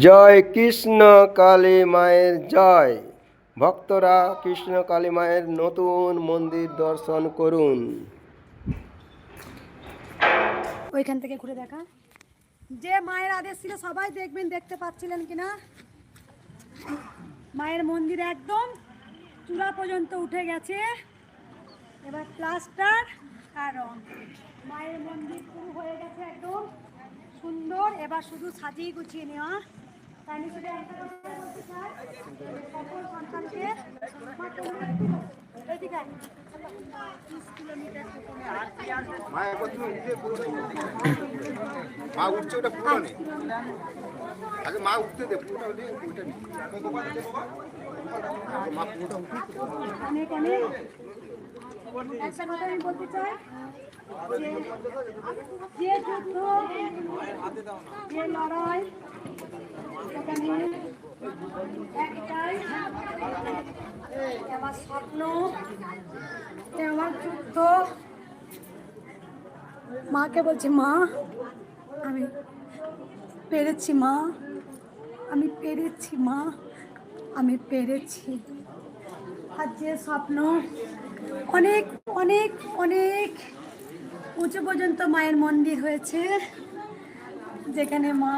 জয় কৃষ্ণ কালী মায়ের জয়। ভক্তরা কৃষ্ণ কালী মায়ের নতুন মন্দির দর্শন করুন। ওইখান থেকে ঘুরে দেখা, যে মায়ের আদেশ ছিল সবাই দেখবেন, দেখতে পাচ্ছিলেন কিনা মায়ের মন্দির একদম চূড়া পর্যন্ত উঠে গেছে। এবার প্লাস্টার আর রং, মায়ের মন্দির শুরু হয়ে গেছে একদম সুন্দর। এবার শুধু সাজিয়ে গুছিয়ে নেওয়া। তাই আমি শুধু একটা কথা বলতে চাই, সকল সন্তানকে এদিকে 30 কিলোমিটার মা উঠছে, ওটা পুরো নেই আগে, মা উঠতে দে, পুরোটা দে, ওইটা নেই মা পুরোটা অনেক অনেক। একটা কথা আমি বলতে চাই, যে যুদ্ধ, যে লড়াই, সেখানে একটাই আমার স্বপ্ন, আমার যুদ্ধ। মাকে বলছি, মা আমি পেরেছি, মা আমি পেরেছি, মা আমি পেরেছি। আর যে স্বপ্ন অনেক অনেক অনেক উঁচু পর্যন্ত মায়ের মন্দির হয়েছে, যেখানে মা